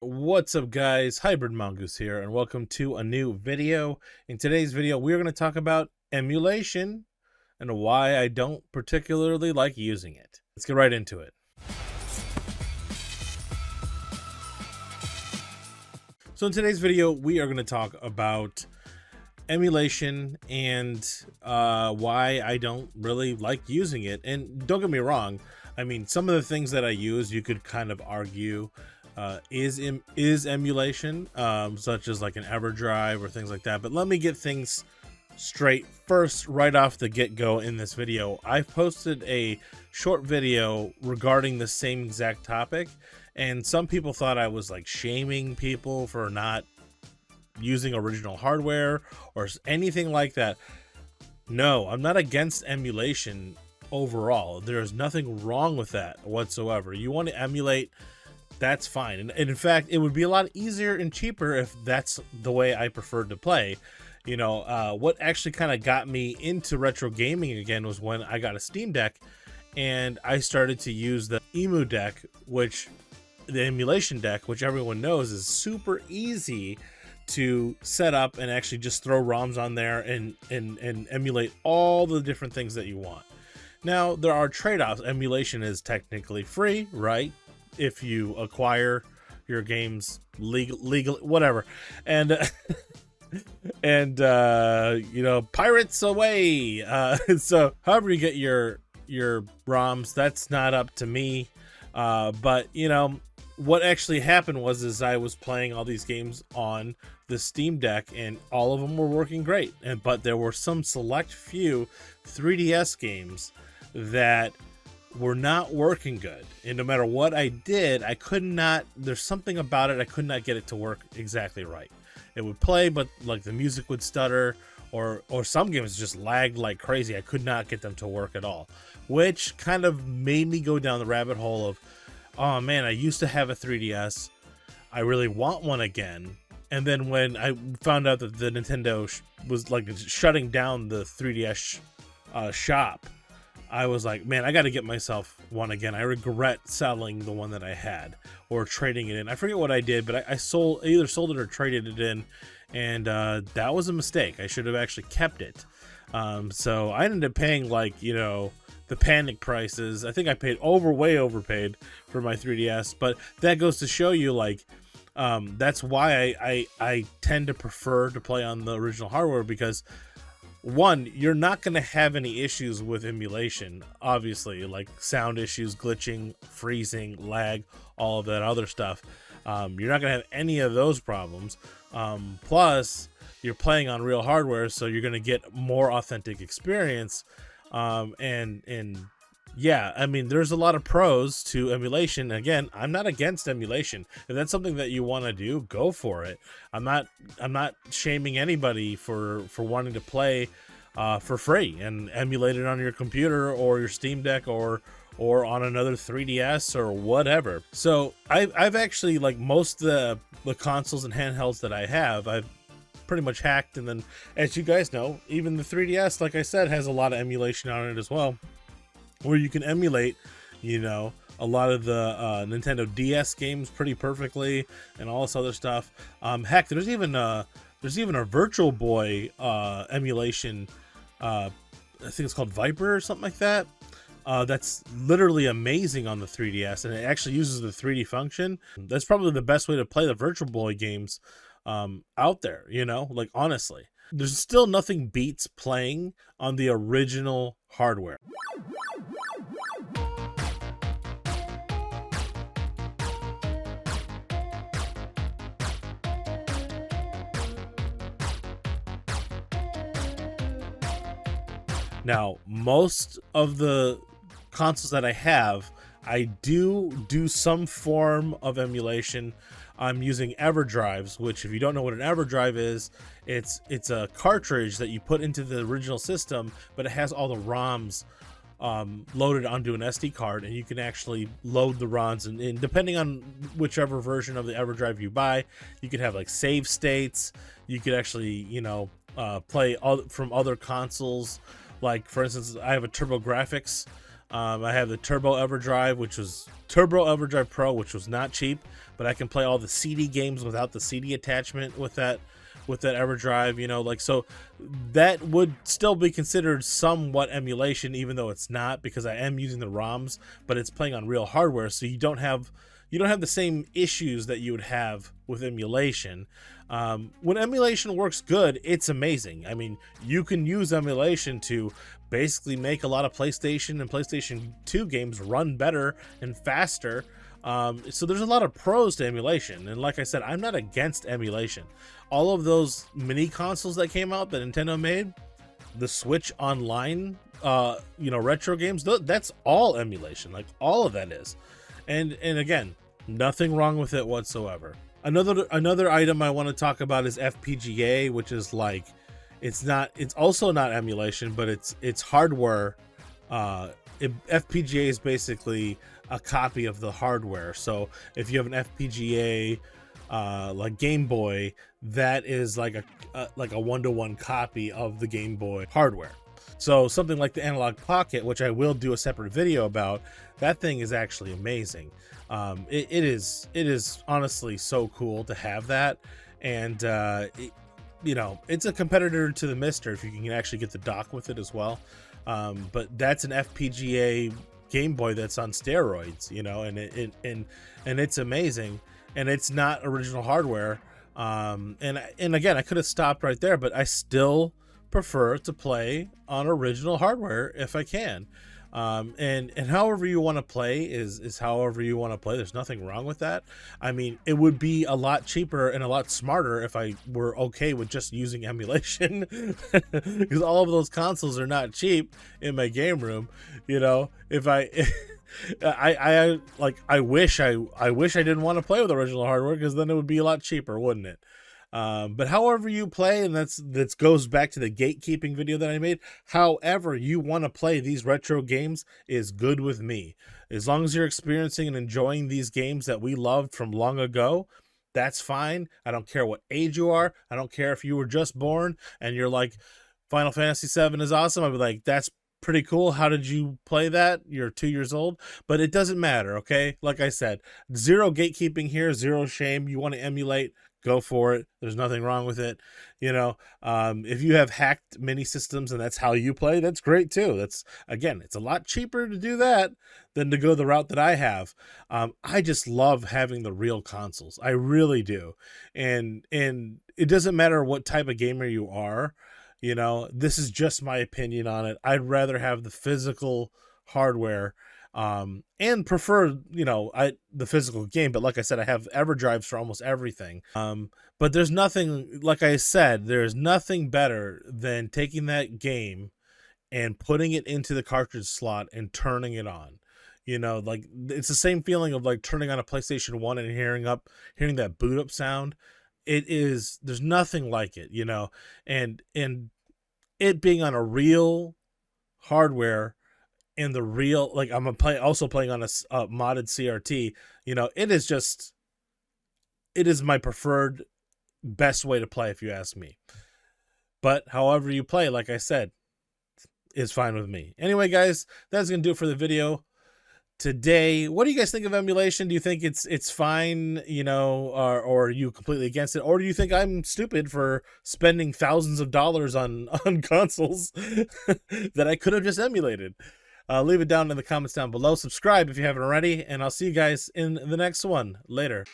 What's up, guys? Hybrid Mongoose here, and welcome to a new video. In today's video, we're going to talk about emulation and why I don't particularly like using it. Let's get right into it. So in today's video, we are going to talk about emulation and why I don't really like using it. And don't get me wrong, I mean, some of the things that I use, you could kind of argue is emulation, such as like an EverDrive or things like that. But let me get things straight first, right off the get-go. In this video, I've posted a short video regarding the same exact topic, and some people thought I was like shaming people for not using original hardware or anything like that. No, I'm not against emulation overall. There's nothing wrong with that whatsoever. You want to emulate, that's fine. And in fact, it would be a lot easier and cheaper if that's the way I preferred to play. You know, what actually kind of got me into retro gaming again was when I got a Steam Deck and I started to use the Emu deck, which the emulation deck, which everyone knows is super easy to set up and actually just throw ROMs on there and emulate all the different things that you want. Now, there are trade-offs. Emulation is technically free, right? If you acquire your games legal whatever, and you know, pirates away. So however you get your ROMs, that's not up to me. But you know, what actually happened was I was playing all these games on the Steam Deck and all of them were working great, but there were some select few 3DS games that were not working good, and no matter what I did, I could not, there's something about it, I could not get it to work exactly right. It would play, but like the music would stutter, or some games just lagged like crazy. I could not get them to work at all, which kind of made me go down the rabbit hole of, oh man, I used to have a 3DS, I really want one again. And then when I found out that the Nintendo was like shutting down the 3DS shop, I was like, man, I got to get myself one again. I regret selling the one that I had or trading it in. I forget what I did, but I either sold it or traded it in, and that was a mistake. I should have actually kept it. So I ended up paying, like, you know, the panic prices. I think I paid way overpaid for my 3DS, but that goes to show you, like, that's why I tend to prefer to play on the original hardware, because one, you're not going to have any issues with emulation, obviously, like sound issues, glitching, freezing, lag, all of that other stuff. You're not going to have any of those problems. Plus, you're playing on real hardware, so you're going to get more authentic experience. And yeah, I mean, there's a lot of pros to emulation. Again, I'm not against emulation. If that's something that you want to do, go for it. I'm not shaming anybody for wanting to play for free and emulate it on your computer or your Steam Deck or on another 3DS or whatever. So I've actually, like, most of the consoles and handhelds that I have, I've pretty much hacked. And then, as you guys know, even the 3DS, like I said, has a lot of emulation on it as well, where you can emulate, you know, a lot of the Nintendo DS games pretty perfectly and all this other stuff. Heck, there's even a Virtual Boy emulation. I think it's called Viper or something like that. That's literally amazing on the 3DS, and it actually uses the 3D function. That's probably the best way to play the Virtual Boy games out there, you know, like, honestly. There's still nothing beats playing on the original hardware. Now, most of the consoles that I have, I do some form of emulation. I'm using EverDrives, which, if you don't know what an EverDrive is, it's a cartridge that you put into the original system, but it has all the ROMs loaded onto an SD card, and you can actually load the ROMs, and depending on whichever version of the EverDrive you buy, you could have like save states. You could actually, you know, play from other consoles. Like, for instance, I have a TurboGrafx I have the Turbo EverDrive, which was Turbo EverDrive Pro, which was not cheap, but I can play all the CD games without the CD attachment with that EverDrive. You know, like, so that would still be considered somewhat emulation, even though it's not, because I am using the ROMs, but it's playing on real hardware, so you don't have the same issues that you would have with emulation. When emulation works good, it's amazing. I mean, you can use emulation to basically make a lot of PlayStation and PlayStation 2 games run better and faster. So there's a lot of pros to emulation, and like I said, I'm not against emulation. All of those mini consoles that came out that Nintendo made, the Switch Online, retro games, that's all emulation. Like, all of that is. And again, nothing wrong with it whatsoever. Another item I want to talk about is FPGA, which is like, it's also not emulation, but it's hardware. FPGA is basically a copy of the hardware. So if you have an FPGA like Game Boy, that is like a 1-to-1 copy of the Game Boy hardware. So something like the Analog Pocket, which I will do a separate video about, that thing is actually amazing. It is honestly so cool to have that, and it's a competitor to the Mister if you can actually get the dock with it as well. But that's an FPGA Game Boy that's on steroids, and it's amazing, and it's not original hardware. And again, I could have stopped right there, but I still prefer to play on original hardware if I can. And however you want to play is however you want to play. There's nothing wrong with that. I mean, it would be a lot cheaper and a lot smarter if I were okay with just using emulation, because all of those consoles are not cheap in my game room. If I wish I didn't want to play with original hardware, because then it would be a lot cheaper, wouldn't it? But however you play, and that goes back to the gatekeeping video that I made, however you want to play these retro games is good with me. As long as you're experiencing and enjoying these games that we loved from long ago, that's fine. I don't care what age you are. I don't care if you were just born and you're like, Final Fantasy VII is awesome. I'd be like, that's pretty cool. How did you play that? You're 2 years old. But it doesn't matter, okay? Like I said, zero gatekeeping here, zero shame. You want to emulate, go for it. There's nothing wrong with it. If you have hacked mini systems and that's how you play, that's great too. It's a lot cheaper to do that than to go the route that I have. I just love having the real consoles. I really do. And it doesn't matter what type of gamer you are. This is just my opinion on it. I'd rather have the physical hardware, and prefer, the physical game. But like I said, I have EverDrives for almost everything. But there's nothing, like I said, there's nothing better than taking that game and putting it into the cartridge slot and turning it on. Like, it's the same feeling of like turning on a PlayStation 1 and hearing that boot up sound. There's nothing like it, and it being on a real hardware, and the real, like, I'm also playing on a modded CRT, it is my preferred best way to play, if you ask me. But however you play, like I said, is fine with me. Anyway, guys, that's gonna do it for the video today. What do you guys think of emulation? Do you think it's fine, or are you completely against it? Or do you think I'm stupid for spending thousands of dollars on consoles that I could have just emulated? Leave it down in the comments down below. Subscribe if you haven't already, and I'll see you guys in the next one. Later.